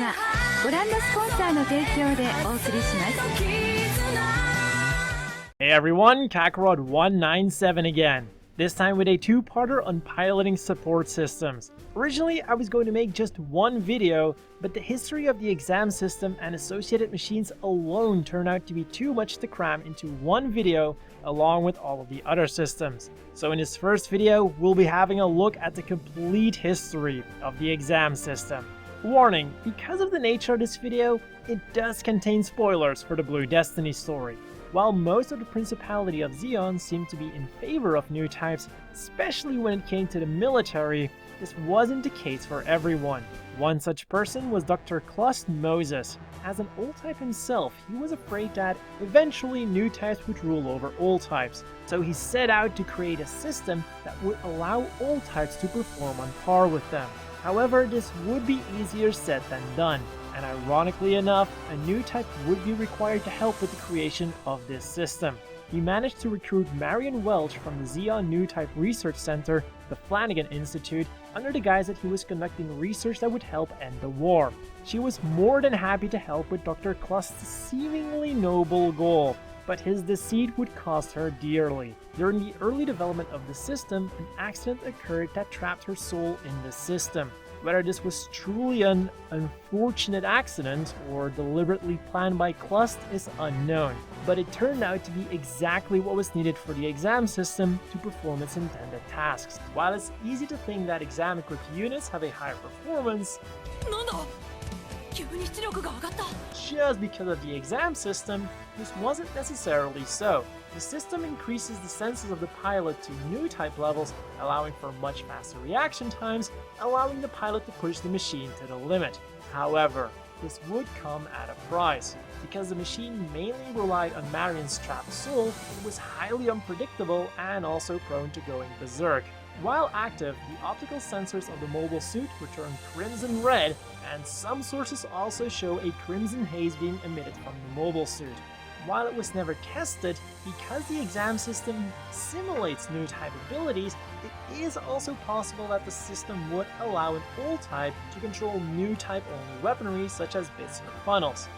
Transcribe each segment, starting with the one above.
はご覧のスポンサーの提供でお送りします。 Hey everyone, Kakarot 197 again. This time with a two-parter on piloting support systems. Originally, I was going to make just one video, but the history of the exam system and associated machines alone turned out to be too much to cram into one video along with all of the other systems. So in this first video, we'll be having a look at the complete history of the exam system. Warning, because of the nature of this video, it does contain spoilers for the Blue Destiny story. While most of the Principality of Zeon seemed to be in favor of new types, especially when it came to the military, this wasn't the case for everyone. One such person was Dr. Clust Moses. As an old type himself, he was afraid that eventually new types would rule over old types, so he set out to create a system that would allow old types to perform on par with them. However, this would be easier said than done, and ironically enough, a new type would be required to help with the creation of this system. He managed to recruit Marion Welch from the Zeon New Type Research Center, the Flanagan Institute, under the guise that he was conducting research that would help end the war. She was more than happy to help with Dr. Clust's seemingly noble goal, but his deceit would cost her dearly. During the early development of the system, an accident occurred that trapped her soul in the system. Whether this was truly an unfortunate accident or deliberately planned by Clust is unknown, but it turned out to be exactly what was needed for the exam system to perform its intended tasks. While it's easy to think that exam-equipped units have a higher performance, just because of the exam system, this wasn't necessarily so. The system increases the senses of the pilot to new type levels, allowing for much faster reaction times, allowing the pilot to push the machine to the limit. However, this would come at a price. Because the machine mainly relied on Marion's trapped soul, it was highly unpredictable and also prone to going berserk. While active, the optical sensors of the mobile suit were turned crimson red, and some sources also show a crimson haze being emitted from the mobile suit. While it was never tested, because the exam system simulates new type abilities, it is also possible that the system would allow an old type to control new type only weaponry such as bits or funnels.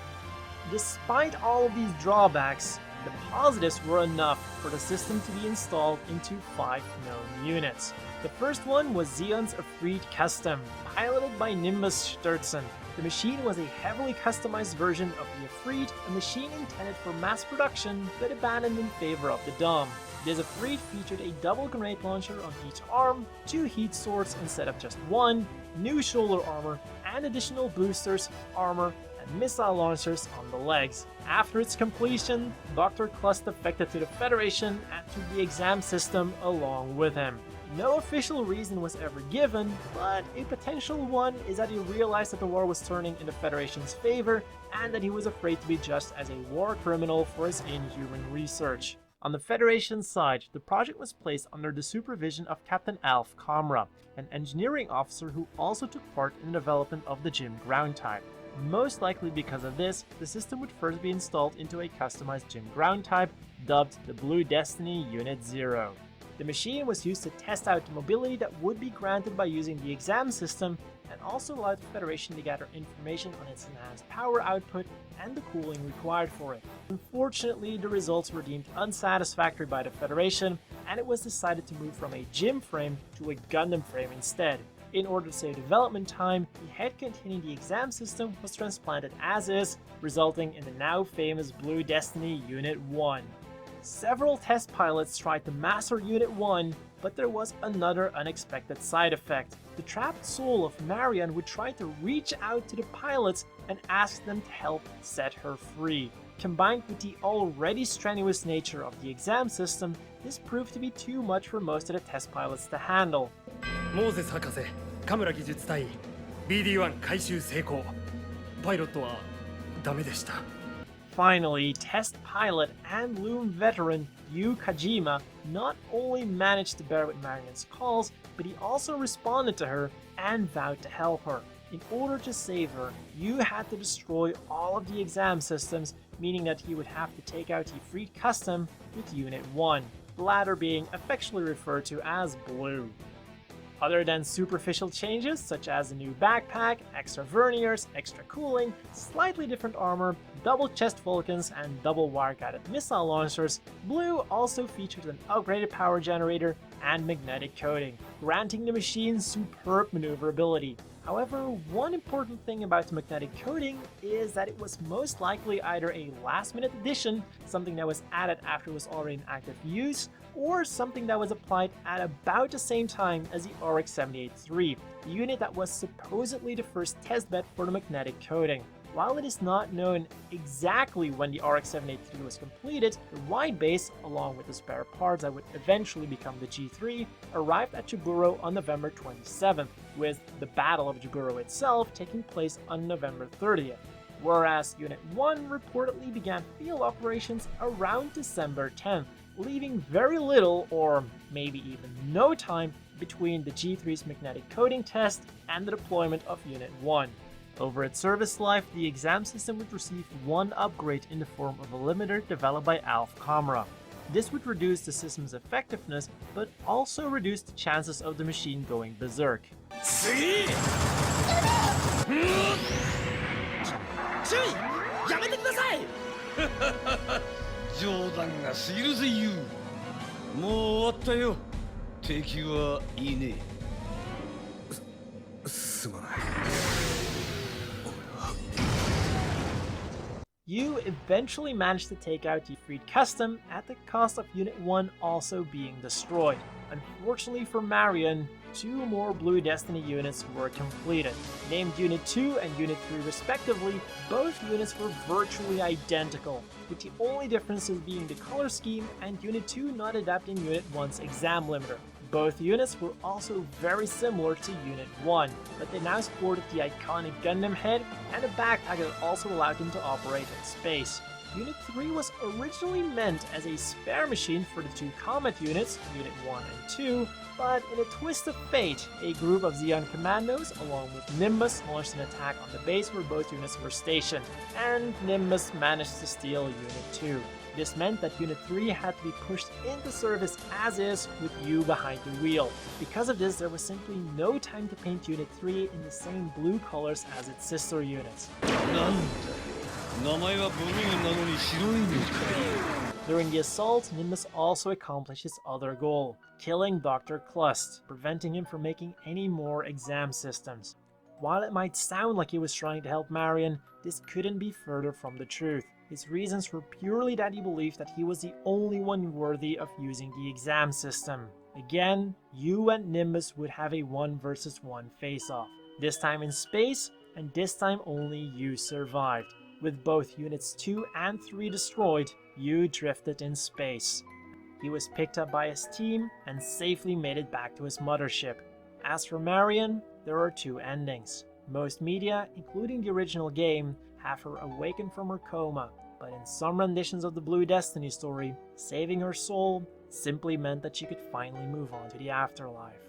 Despite all of these drawbacks, the positives were enough for the system to be installed into 5 known units. The first one was Zeon's Afreed Custom, piloted by Nimbus Sturzen. The machine was a heavily customized version of the Afreed, a machine intended for mass production but abandoned in favor of the Dom. This Afreed featured a double grenade launcher on each arm, 2 heat swords instead of just 1, new shoulder armor, and additional boosters, armor, and missile launchers on the legs. After its completion, Dr. Clust defected to the Federation and to the exam system along with him. No official reason was ever given, but a potential one is that he realized that the war was turning in the Federation's favor and that he was afraid to be judged as a war criminal for his inhuman research. On the Federation side, the project was placed under the supervision of Captain Alf Kamra, an engineering officer who also took part in the development of the Gym ground type. Most likely because of this, the system would first be installed into a customized Gym ground type, dubbed the Blue Destiny Unit 0. The machine was used to test out the mobility that would be granted by using the exam system, and also allowed the Federation to gather information on its enhanced power output and the cooling required for it. Unfortunately, the results were deemed unsatisfactory by the Federation, and it was decided to move from a Gym frame to a Gundam frame instead. In order to save development time, the head containing the exam system was transplanted as is, resulting in the now famous Blue Destiny Unit 1. Several test pilots tried to master Unit 1, but there was another unexpected side effect. The trapped soul of Marion would try to reach out to the pilots and ask them to help set her free. Combined with the already strenuous nature of the exam system, this proved to be too much for most of the test pilots to handle. モーゼス博士、カムラ技術隊 BD1 回収成功。パイロットはダメでした。Finally, test pilot and Loom veteran Yu Kajima not only managed to bear with Marion's calls, but he also responded to her and vowed to help her. In order to save her, Yu had to destroy all of the exam systems, meaning that he would have to take out the Afreed Custom with Unit 1, the latter being affectionately referred to as Blue. Other than superficial changes such as a new backpack, extra verniers, extra cooling, slightly different armor, double chest Vulcans, and double wire-guided missile launchers, Blue also features an upgraded power generator and magnetic coating, granting the machine superb maneuverability. However, one important thing about the magnetic coating is that it was most likely either a last-minute addition, something that was added after it was already in active use, or something that was applied at about the same time as the RX-78-3, the unit that was supposedly the first testbed for the magnetic coating. While it is not known exactly when the RX-78-3 was completed, the wide base, along with the spare parts that would eventually become the G3, arrived at Jaburo on November 27th, with the Battle of Jaburo itself taking place on November 30th. Whereas Unit 1 reportedly began field operations around December 10th, leaving very little, or maybe even no time, between the G3's magnetic coating test and the deployment of Unit 1. Over its service life, the exam system would receive one upgrade in the form of a limiter developed by Alf Kamara. This would reduce the system's effectiveness, but also reduce the chances of the machine going berserk. やめてください冗談が過ぎるぜユウ。もう終わったよ。敵はいねえ。すまない You eventually managed to take out the Freed Custom at the cost of Unit 1 also being destroyed. Unfortunately for Marion, 2 more Blue Destiny units were completed. Named Unit 2 and Unit 3 respectively, both units were virtually identical, with the only differences being the color scheme and Unit 2 not adapting Unit 1's exam limiter. Both units were also very similar to Unit 1, but they now sported the iconic Gundam head and a backpack that also allowed them to operate in space. Unit 3 was originally meant as a spare machine for the 2 Comet units, Unit 1 and 2, but in a twist of fate, a group of Zeon commandos along with Nimbus launched an attack on the base where both units were stationed, and Nimbus managed to steal Unit 2. This meant that Unit 3 had to be pushed into service as is with you behind the wheel. Because of this, there was simply no time to paint Unit 3 in the same blue colors as its sister units. During the assault, Nimbus also accomplished his other goal, killing Dr. Klust, preventing him from making any more exam systems. While it might sound like he was trying to help Marion, this couldn't be further from the truth. His reasons were purely that he believed that he was the only one worthy of using the exam system. Again, you and Nimbus would have a 1 versus 1 face-off. This time in space, and this time only you survived. With both Units 2 and 3 destroyed, you drifted in space. He was picked up by his team and safely made it back to his mothership. As for Marion, there are 2 endings. Most media, including the original game, have her awakened from her coma, but in some renditions of the Blue Destiny story, saving her soul simply meant that she could finally move on to the afterlife.